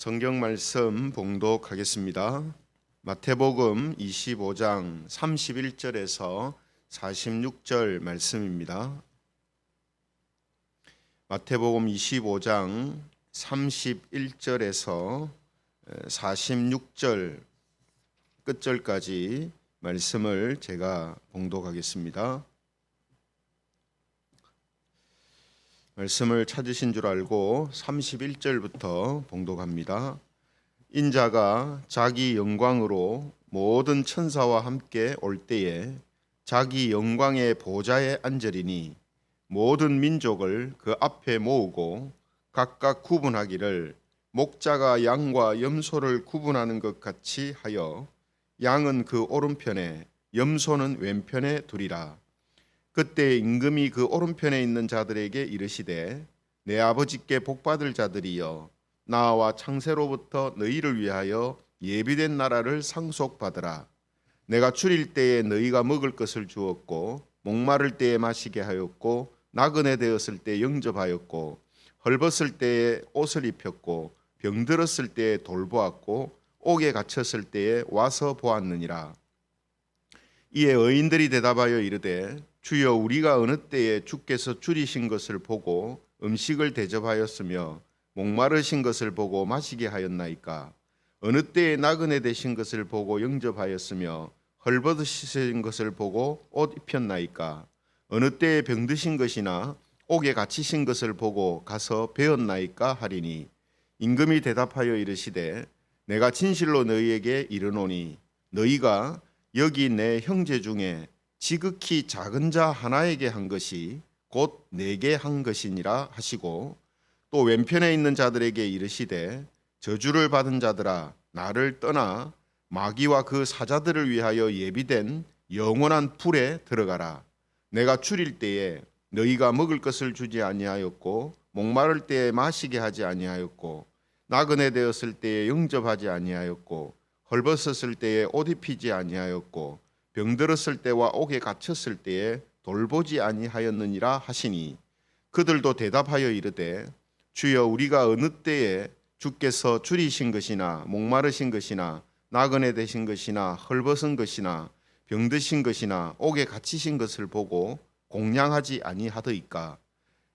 성경 말씀 봉독하겠습니다. 마태복음 25장 31절에서 46절 말씀입니다. 마태복음 25장 31절에서 46절 끝절까지 말씀을 제가 봉독하겠습니다. 말씀을 찾으신 줄 알고 31절부터 봉독합니다. 인자가 자기 영광으로 모든 천사와 함께 올 때에 자기 영광의 보좌에 앉으리니 모든 민족을 그 앞에 모으고 각각 구분하기를 목자가 양과 염소를 구분하는 것 같이 하여 양은 그 오른편에 염소는 왼편에 두리라. 그때 임금이 그 오른편에 있는 자들에게 이르시되 내 아버지께 복받을 자들이여 나와 창세로부터 너희를 위하여 예비된 나라를 상속받으라. 내가 줄일 때에 너희가 먹을 것을 주었고 목마를 때에 마시게 하였고 나그네 되었을 때 영접하였고 헐벗을 때에 옷을 입혔고 병들었을 때에 돌보았고 옥에 갇혔을 때에 와서 보았느니라. 이에 의인들이 대답하여 이르되 주여 우리가 어느 때에 주께서 줄이신 것을 보고 음식을 대접하였으며 목마르신 것을 보고 마시게 하였나이까? 어느 때에 나그네 되신 것을 보고 영접하였으며 헐벗으신 것을 보고 옷 입혔나이까? 어느 때에 병드신 것이나 옥에 갇히신 것을 보고 가서 배웠나이까 하리니 임금이 대답하여 이르시되 내가 진실로 너희에게 이르노니 너희가 여기 내 형제 중에 지극히 작은 자 하나에게 한 것이 곧 내게 한 것이니라 하시고 또 왼편에 있는 자들에게 이르시되 저주를 받은 자들아 나를 떠나 마귀와 그 사자들을 위하여 예비된 영원한 불에 들어가라. 내가 줄일 때에 너희가 먹을 것을 주지 아니하였고 목마를 때에 마시게 하지 아니하였고 나그네 되었을 때에 영접하지 아니하였고 헐벗었을 때에 옷 입히지 아니하였고 병들었을 때와 옥에 갇혔을 때에 돌보지 아니하였느니라 하시니 그들도 대답하여 이르되 주여 우리가 어느 때에 주께서 줄이신 것이나 목마르신 것이나 나그네 되신 것이나 헐벗은 것이나 병드신 것이나 옥에 갇히신 것을 보고 공양하지 아니하더이까?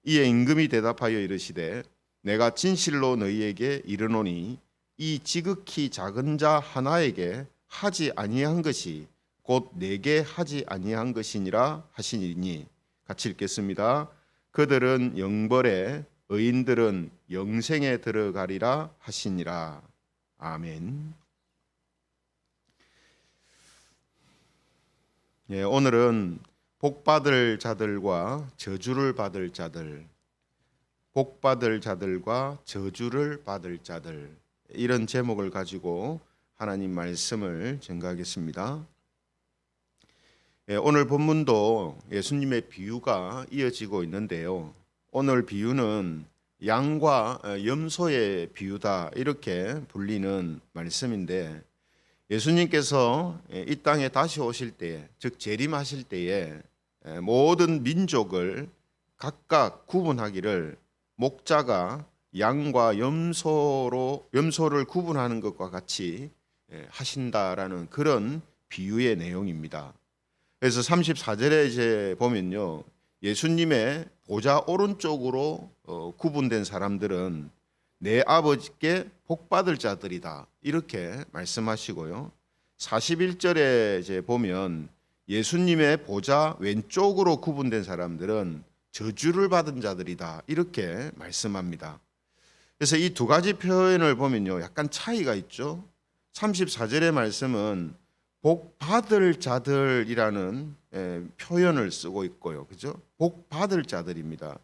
이에 임금이 대답하여 이르시되 내가 진실로 너희에게 이르노니 이 지극히 작은 자 하나에게 하지 아니한 것이 곧 내게 하지 아니한 것이니라 하시니 같이 읽겠습니다. 그들은 영벌에 의인들은 영생에 들어가리라 하시니라. 아멘. 오늘은 복받을 자들과 저주를 받을 자들, 복받을 자들과 저주를 받을 자들, 이런 제목을 가지고 하나님 말씀을 전가하겠습니다. 오늘 본문도 예수님의 비유가 이어지고 있는데요. 오늘 비유는 양과 염소의 비유다 이렇게 불리는 말씀인데 예수님께서 이 땅에 다시 오실 때, 즉 재림하실 때에 모든 민족을 각각 구분하기를 목자가 양과 염소를 구분하는 것과 같이 하신다라는 그런 비유의 내용입니다. 그래서 34절에 이제 보면요, 예수님의 보좌 오른쪽으로 구분된 사람들은 내 아버지께 복받을 자들이다 이렇게 말씀하시고요. 41절에 이제 보면 예수님의 보좌 왼쪽으로 구분된 사람들은 저주를 받은 자들이다 이렇게 말씀합니다. 그래서 이 두 가지 표현을 보면요, 약간 차이가 있죠. 34절의 말씀은 복 받을 자들이라는 표현을 쓰고 있고요. 그죠? 복 받을 자들입니다.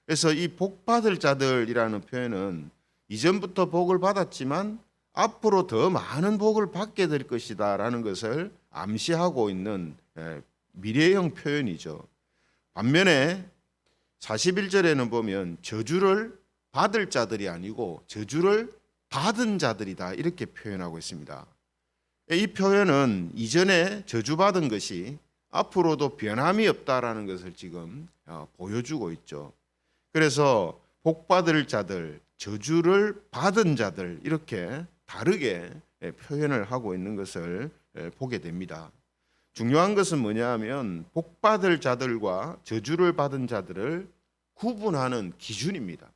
그래서 이 복 받을 자들이라는 표현은 이전부터 복을 받았지만 앞으로 더 많은 복을 받게 될 것이다라는 것을 암시하고 있는 미래형 표현이죠. 반면에 41절에는 보면 저주를 받을 자들이 아니고 저주를 받은 자들이다 이렇게 표현하고 있습니다. 이 표현은 이전에 저주받은 것이 앞으로도 변함이 없다라는 것을 지금 보여주고 있죠. 그래서 복받을 자들, 저주를 받은 자들 이렇게 다르게 표현을 하고 있는 것을 보게 됩니다. 중요한 것은 뭐냐 하면 복받을 자들과 저주를 받은 자들을 구분하는 기준입니다.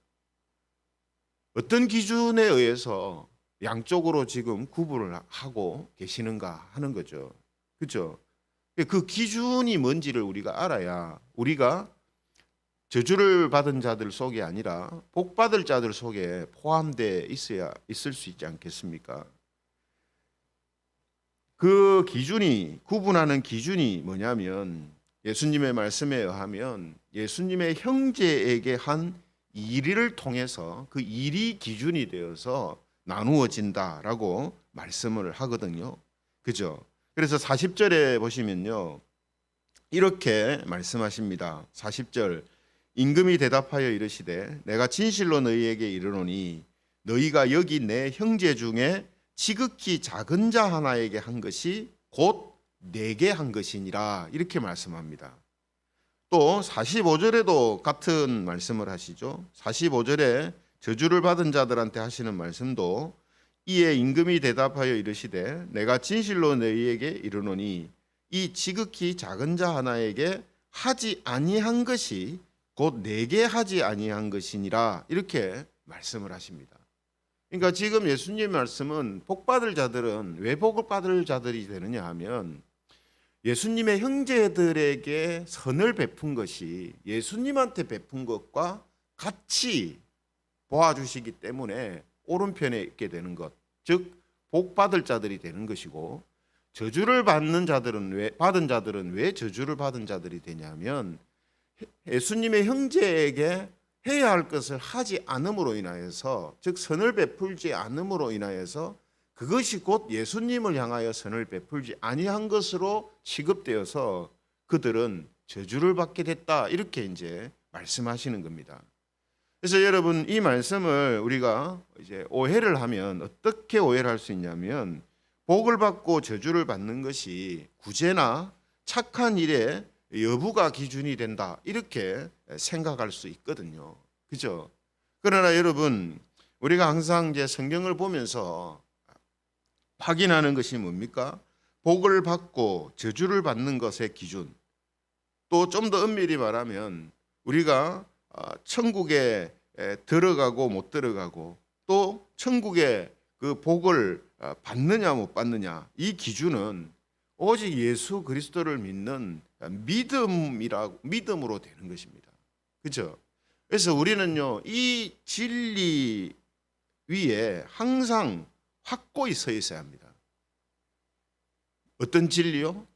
어떤 기준에 의해서 양쪽으로 지금 구분을 하고 계시는가 하는 거죠. 그렇죠? 그 기준이 뭔지를 우리가 알아야 우리가 저주를 받은 자들 속에 아니라 복받을 자들 속에 포함되어 있을 수 있지 않겠습니까? 그 기준이 구분하는 기준이 뭐냐면 예수님의 말씀에 의하면 예수님의 형제에게 한 일을 통해서 그 일이 기준이 되어서 나누어진다라고 말씀을 하거든요. 그죠? 그래서 40절에 보시면요. 이렇게 말씀하십니다. 40절 임금이 대답하여 이르시되 내가 진실로 너희에게 이르노니 너희가 여기 내 형제 중에 지극히 작은 자 하나에게 한 것이 곧 내게 한 것이니라 이렇게 말씀합니다. 또 45절에도 같은 말씀을 하시죠. 45절에 저주를 받은 자들한테 하시는 말씀도 이에 임금이 대답하여 이르시되 내가 진실로 너희에게 이르노니 이 지극히 작은 자 하나에게 하지 아니한 것이 곧 내게 하지 아니한 것이니라 이렇게 말씀을 하십니다. 그러니까 지금 예수님 말씀은 복받을 자들은 왜 복받을 자들이 되느냐 하면 예수님의 형제들에게 선을 베푼 것이 예수님한테 베푼 것과 같이 보아주시기 때문에 오른편에 있게 되는 것, 즉 복받을 자들이 되는 것이고 저주를 받은 자들은 왜 저주를 받은 자들이 되냐면 예수님의 형제에게 해야 할 것을 하지 않음으로 인하여서 즉 선을 베풀지 않음으로 인하여서 그것이 곧 예수님을 향하여 선을 베풀지 아니한 것으로 취급되어서 그들은 저주를 받게 됐다 이렇게 이제 말씀하시는 겁니다. 그래서 여러분 이 말씀을 우리가 이제 오해를 하면 어떻게 오해를 할 수 있냐면 복을 받고 저주를 받는 것이 구제나 착한 일의 여부가 기준이 된다 이렇게 생각할 수 있거든요. 그죠? 그러나 여러분 우리가 항상 이제 성경을 보면서 확인하는 것이 뭡니까? 복을 받고 저주를 받는 것의 기준. 또 좀 더 엄밀히 말하면 우리가 천국에 들어가고 못 들어가고 또 천국에 그 복을 받느냐 못 받느냐 이 기준은 오직 예수 그리스도를 믿는 믿음으로 되는 것입니다. 그렇죠? 그래서 우리는요 이 진리 위에 항상 확고히 서 있어야 합니다. 어떤 진리요?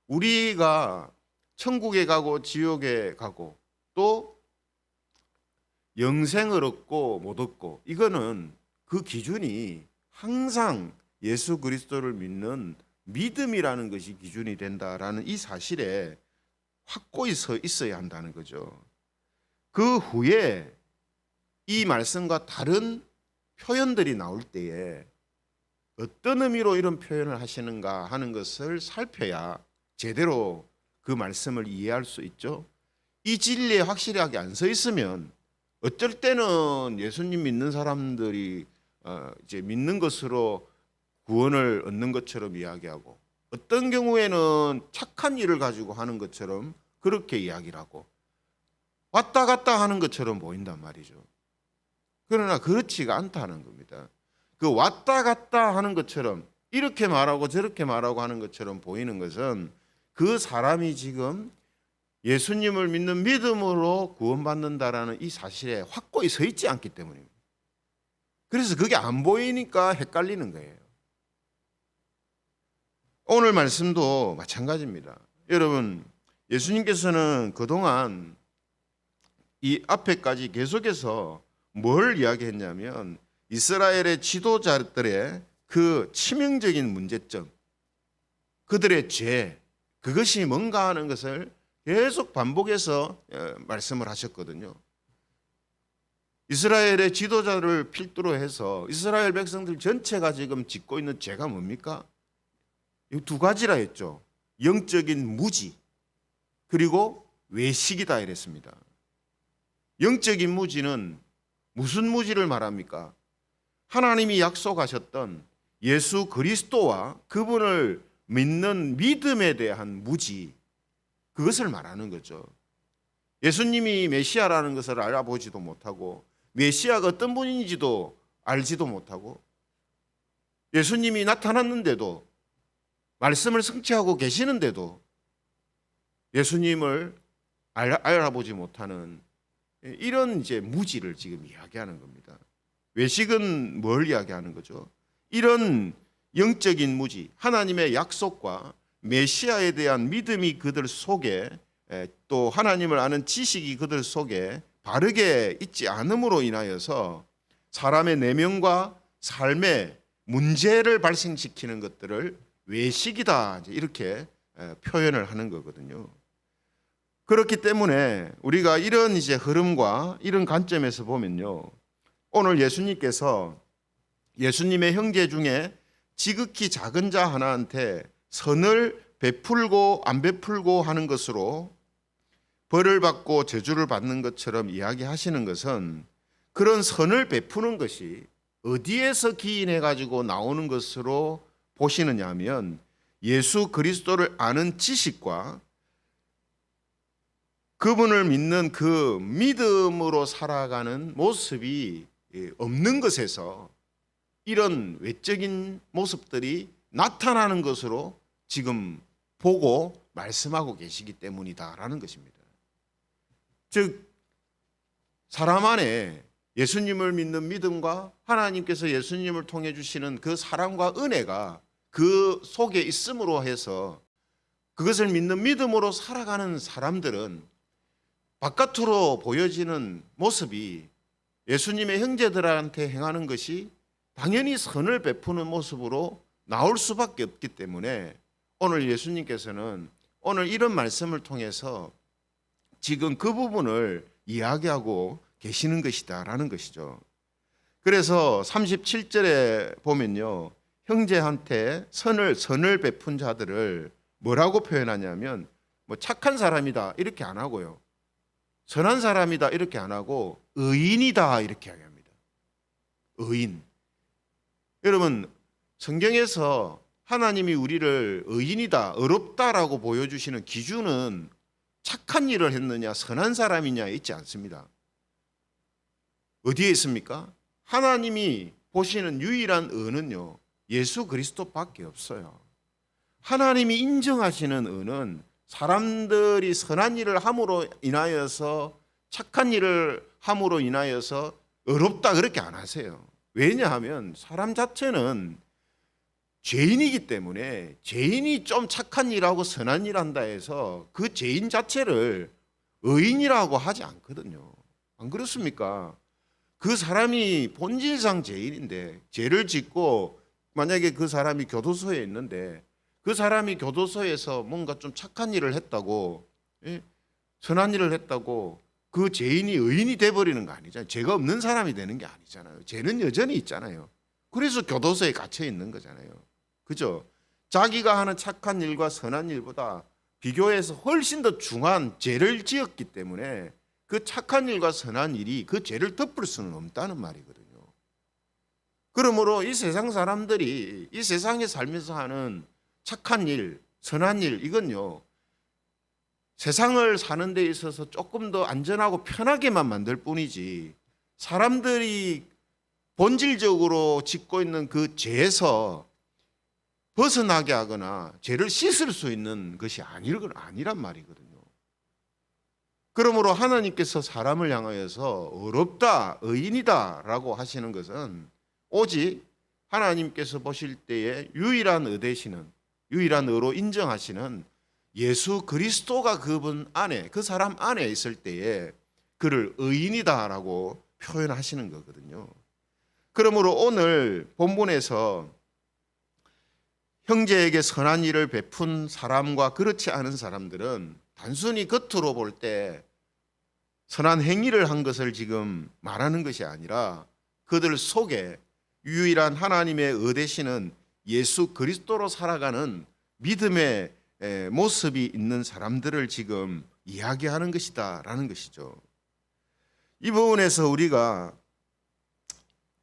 우리가 천국에 가고 지옥에 가고 또 영생을 얻고 못 얻고 이거는 그 기준이 항상 예수 그리스도를 믿는 믿음이라는 것이 기준이 된다라는 이 사실에 확고히 서 있어야 한다는 거죠. 그 후에 이 말씀과 다른 표현들이 나올 때에 어떤 의미로 이런 표현을 하시는가 하는 것을 살펴야 제대로 그 말씀을 이해할 수 있죠. 이 진리에 확실하게 안 서 있으면 어쩔 때는 예수님 믿는 사람들이 이제 믿는 것으로 구원을 얻는 것처럼 이야기하고 어떤 경우에는 착한 일을 가지고 하는 것처럼 그렇게 이야기를 하고 왔다 갔다 하는 것처럼 보인단 말이죠. 그러나 그렇지가 않다는 겁니다. 그 왔다 갔다 하는 것처럼 이렇게 말하고 저렇게 말하고 하는 것처럼 보이는 것은 그 사람이 지금 예수님을 믿는 믿음으로 구원받는다라는 이 사실에 확고히 서 있지 않기 때문입니다. 그래서 그게 안 보이니까 헷갈리는 거예요. 오늘 말씀도 마찬가지입니다. 여러분, 예수님께서는 그동안 이 앞에까지 계속해서 뭘 이야기했냐면 이스라엘의 지도자들의 그 치명적인 문제점, 그들의 죄, 그것이 뭔가 하는 것을 계속 반복해서 말씀을 하셨거든요. 이스라엘의 지도자를 필두로 해서 이스라엘 백성들 전체가 지금 짓고 있는 죄가 뭡니까? 이 두 가지라 했죠. 영적인 무지 그리고 외식이다 이랬습니다. 영적인 무지는 무슨 무지를 말합니까? 하나님이 약속하셨던 예수 그리스도와 그분을 믿는 믿음에 대한 무지, 그것을 말하는 거죠. 예수님이 메시아라는 것을 알아보지도 못하고 메시아가 어떤 분인지도 알지도 못하고 예수님이 나타났는데도 말씀을 성취하고 계시는데도 예수님을 알아보지 못하는 이런 이제 무지를 지금 이야기하는 겁니다. 외식은 뭘 이야기하는 거죠? 이런 영적인 무지, 하나님의 약속과 메시아에 대한 믿음이 그들 속에, 또 하나님을 아는 지식이 그들 속에 바르게 있지 않음으로 인하여서 사람의 내면과 삶의 문제를 발생시키는 것들을 외식이다, 이렇게 표현을 하는 거거든요. 그렇기 때문에 우리가 이런 이제 흐름과 이런 관점에서 보면요, 오늘 예수님께서 예수님의 형제 중에 지극히 작은 자 하나한테 선을 베풀고 안 베풀고 하는 것으로 벌을 받고 저주를 받는 것처럼 이야기하시는 것은, 그런 선을 베푸는 것이 어디에서 기인해 가지고 나오는 것으로 보시느냐 하면 예수 그리스도를 아는 지식과 그분을 믿는 그 믿음으로 살아가는 모습이 없는 것에서 이런 외적인 모습들이 나타나는 것으로 지금 보고 말씀하고 계시기 때문이다라는 것입니다. 즉, 사람 안에 예수님을 믿는 믿음과 하나님께서 예수님을 통해 주시는 그 사랑과 은혜가 그 속에 있음으로 해서 그것을 믿는 믿음으로 살아가는 사람들은 바깥으로 보여지는 모습이 예수님의 형제들한테 행하는 것이 당연히 선을 베푸는 모습으로 나올 수밖에 없기 때문에 오늘 예수님께서는 오늘 이런 말씀을 통해서 지금 그 부분을 이야기하고 계시는 것이다라는 것이죠. 그래서 37절에 보면요, 형제한테 선을 베푼 자들을 뭐라고 표현하냐면 뭐 착한 사람이다 이렇게 안 하고요, 선한 사람이다 이렇게 안 하고 의인이다 이렇게 이야기합니다. 의인. 여러분, 성경에서 하나님이 우리를 의인이다, 의롭다라고 보여주시는 기준은 착한 일을 했느냐 선한 사람이냐 있지 않습니다. 어디에 있습니까? 하나님이 보시는 유일한 의는요, 예수 그리스도밖에 없어요. 하나님이 인정하시는 의는 사람들이 선한 일을 함으로 인하여서, 착한 일을 함으로 인하여서 의롭다 그렇게 안 하세요. 왜냐하면 사람 자체는 죄인이기 때문에 죄인이 좀 착한 일하고 선한 일 한다 해서 그 죄인 자체를 의인이라고 하지 않거든요. 안 그렇습니까? 그 사람이 본질상 죄인인데, 죄를 짓고 만약에 그 사람이 교도소에 있는데 그 사람이 교도소에서 뭔가 좀 착한 일을 했다고, 선한 일을 했다고 그 죄인이 의인이 돼버리는 거 아니잖아요. 죄가 없는 사람이 되는 게 아니잖아요. 죄는 여전히 있잖아요. 그래서 교도소에 갇혀 있는 거잖아요. 그죠? 자기가 하는 착한 일과 선한 일보다 비교해서 훨씬 더 중한 죄를 지었기 때문에 그 착한 일과 선한 일이 그 죄를 덮을 수는 없다는 말이거든요. 그러므로 이 세상 사람들이 이 세상에 살면서 하는 착한 일, 선한 일, 이건요, 세상을 사는 데 있어서 조금 더 안전하고 편하게만 만들 뿐이지, 사람들이 본질적으로 짓고 있는 그 죄에서 벗어나게 하거나 죄를 씻을 수 있는 것이 아니란 말이거든요. 그러므로 하나님께서 사람을 향하여서 의롭다, 의인이다 라고 하시는 것은 오직 하나님께서 보실 때에 유일한 의 되시는, 유일한 의로 인정하시는 예수 그리스도가 그분 안에, 그 사람 안에 있을 때에 그를 의인이다 라고 표현하시는 거거든요. 그러므로 오늘 본문에서 형제에게 선한 일을 베푼 사람과 그렇지 않은 사람들은 단순히 겉으로 볼 때 선한 행위를 한 것을 지금 말하는 것이 아니라 그들 속에 유일한 하나님의 의 되시는 예수 그리스도로 살아가는 믿음의 모습이 있는 사람들을 지금 이야기하는 것이다라는 것이죠. 이 부분에서 우리가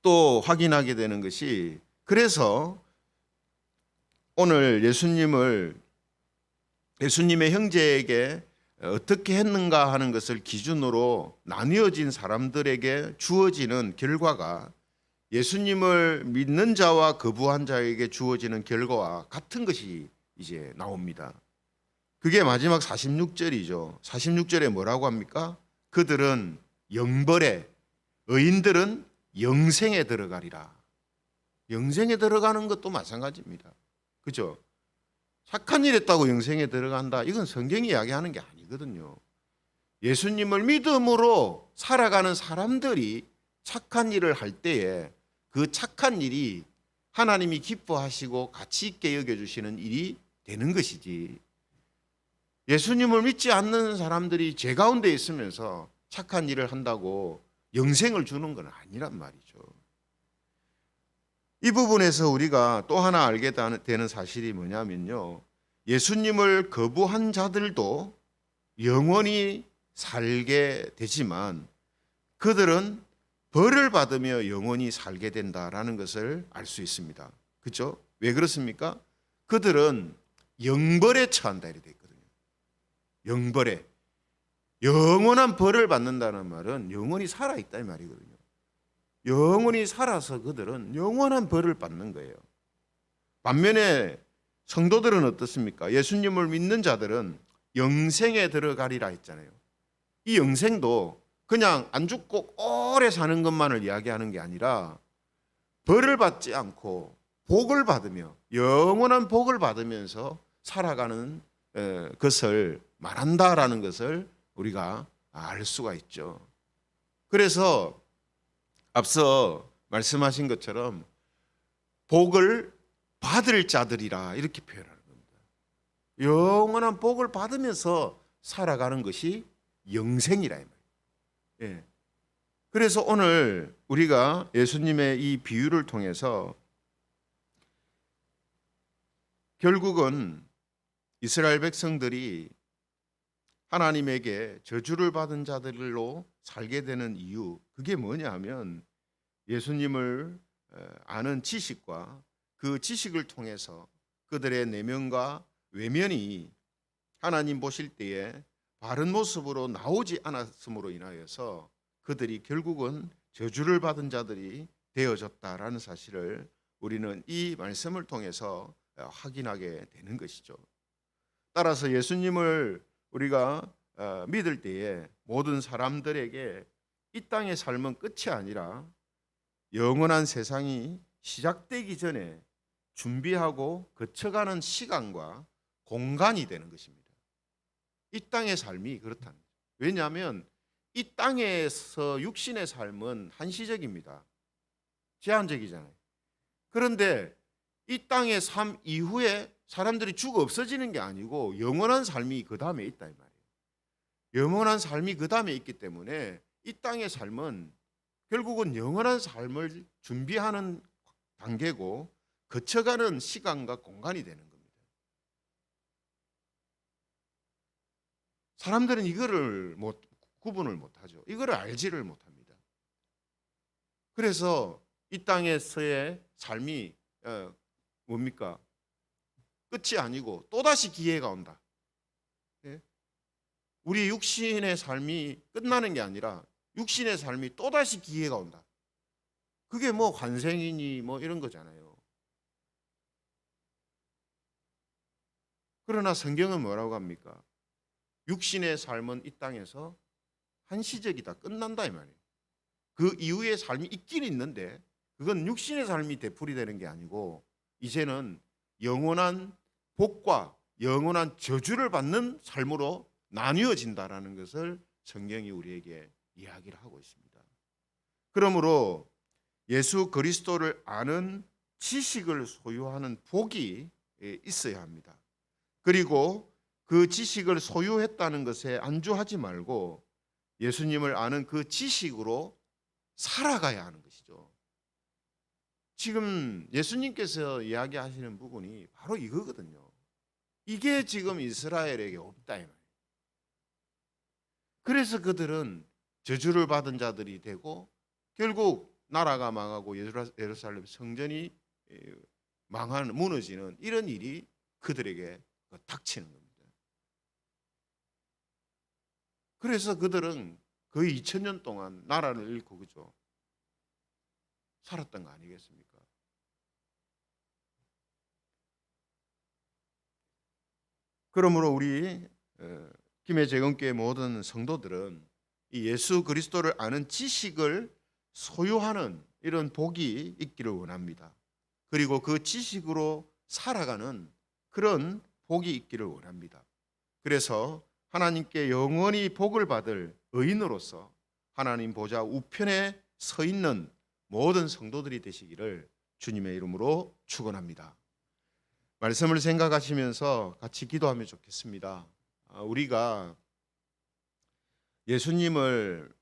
또 확인하게 되는 것이, 그래서 오늘 예수님의 형제에게 어떻게 했는가 하는 것을 기준으로 나뉘어진 사람들에게 주어지는 결과가 예수님을 믿는 자와 거부한 자에게 주어지는 결과와 같은 것이 이제 나옵니다. 그게 마지막 46절이죠. 46절에 뭐라고 합니까? 그들은 영벌에, 의인들은 영생에 들어가리라. 영생에 들어가는 것도 마찬가지입니다. 그죠? 착한 일 했다고 영생에 들어간다. 이건 성경이 이야기하는 게 아니거든요. 예수님을 믿음으로 살아가는 사람들이 착한 일을 할 때에 그 착한 일이 하나님이 기뻐하시고 가치 있게 여겨주시는 일이 되는 것이지, 예수님을 믿지 않는 사람들이 죄 가운데 있으면서 착한 일을 한다고 영생을 주는 건 아니란 말이죠. 이 부분에서 우리가 또 하나 알게 되는 사실이 뭐냐면요, 예수님을 거부한 자들도 영원히 살게 되지만 그들은 벌을 받으며 영원히 살게 된다라는 것을 알 수 있습니다. 그렇죠? 왜 그렇습니까? 그들은 영벌에 처한다 이렇게 되어 있거든요. 영벌에. 영원한 벌을 받는다는 말은 영원히 살아있다 이 말이거든요. 영원히 살아서 그들은 영원한 벌을 받는 거예요. 반면에 성도들은 어떻습니까? 예수님을 믿는 자들은 영생에 들어가리라 했잖아요. 이 영생도 그냥 안 죽고 오래 사는 것만을 이야기하는 게 아니라 벌을 받지 않고 복을 받으며 영원한 복을 받으면서 살아가는 것을 말한다라는 것을 우리가 알 수가 있죠. 그래서 앞서 말씀하신 것처럼 복을 받을 자들이라 이렇게 표현하는 겁니다. 영원한 복을 받으면서 살아가는 것이 영생이라 이 말이에요. 예. 그래서 오늘 우리가 예수님의 이 비유를 통해서 결국은 이스라엘 백성들이 하나님에게 저주를 받은 자들로 살게 되는 이유, 그게 뭐냐 하면 예수님을 아는 지식과 그 지식을 통해서 그들의 내면과 외면이 하나님 보실 때에 바른 모습으로 나오지 않았음으로 인하여서 그들이 결국은 저주를 받은 자들이 되어졌다라는 사실을 우리는 이 말씀을 통해서 확인하게 되는 것이죠. 따라서 예수님을 우리가 믿을 때에 모든 사람들에게 이 땅의 삶은 끝이 아니라 영원한 세상이 시작되기 전에 준비하고 거쳐가는 시간과 공간이 되는 것입니다. 이 땅의 삶이 그렇다는 거죠. 왜냐하면 이 땅에서 육신의 삶은 한시적입니다. 제한적이잖아요. 그런데 이 땅의 삶 이후에 사람들이 죽어 없어지는 게 아니고 영원한 삶이 그 다음에 있다 이 말이에요. 영원한 삶이 그 다음에 있기 때문에 이 땅의 삶은 결국은 영원한 삶을 준비하는 단계고 거쳐가는 시간과 공간이 되는 겁니다. 사람들은 이거를 구분을 못하죠. 이거를 알지를 못합니다. 그래서 이 땅에서의 삶이 뭡니까? 끝이 아니고 또다시 기회가 온다. 우리 육신의 삶이 끝나는 게 아니라 육신의 삶이 또다시 기회가 온다. 그게 뭐 환생이니 뭐 이런 거잖아요. 그러나 성경은 뭐라고 합니까? 육신의 삶은 이 땅에서 한시적이다. 끝난다 이 말이에요. 그 이후의 삶이 있긴 있는데 그건 육신의 삶이 되풀이 되는 게 아니고 이제는 영원한 복과 영원한 저주를 받는 삶으로 나뉘어진다라는 것을 성경이 우리에게 이야기를 하고 있습니다. 그러므로 예수 그리스도를 아는 지식을 소유하는 복이 있어야 합니다. 그리고 그 지식을 소유했다는 것에 안주하지 말고 예수님을 아는 그 지식으로 살아가야 하는 것이죠. 지금 예수님께서 이야기하시는 부분이 바로 이거거든요. 이게 지금 이스라엘에게 없다 이 말이에요. 그래서 그들은 저주를 받은 자들이 되고 결국 나라가 망하고 예루살렘 성전이 망하는, 무너지는 이런 일이 그들에게 닥치는 겁니다. 그래서 그들은 거의 2000년 동안 나라를 잃고 그죠 살았던 거 아니겠습니까? 그러므로 우리 김해 재건교회 모든 성도들은 이 예수 그리스도를 아는 지식을 소유하는 이런 복이 있기를 원합니다. 그리고 그 지식으로 살아가는 그런 복이 있기를 원합니다. 그래서 하나님께 영원히 복을 받을 의인으로서 하나님 보좌 우편에 서 있는 모든 성도들이 되시기를 주님의 이름으로 축원합니다. 말씀을 생각하시면서 같이 기도하면 좋겠습니다. 우리가 예수님을